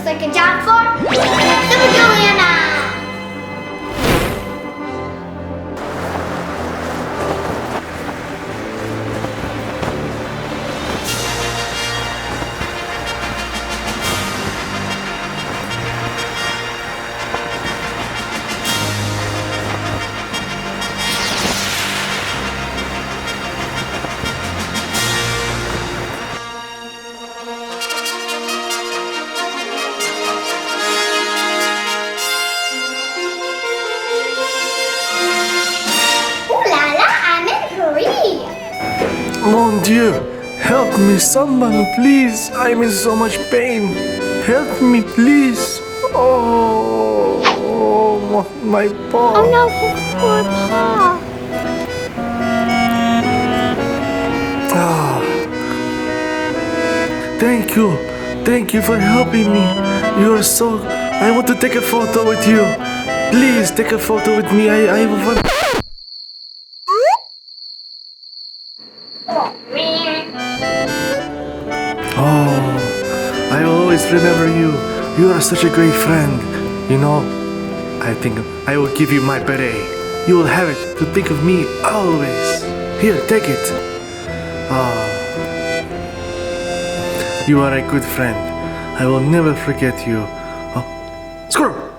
looks like a job for Super Juliana. Mon Dieu, help me, someone, please. I'm in so much pain. Help me, please. Oh, my paw. Oh no, his poor paw. Ah, thank you. Thank you for helping me. You are so... I want to take a photo with you. Please, take a photo with me. I want... Oh, I will always remember you. You are such a great friend. You know, I think I will give you my beret. You will have it to think of me always. Here, take it. Oh, you are a good friend. I will never forget you. Oh, squirrel!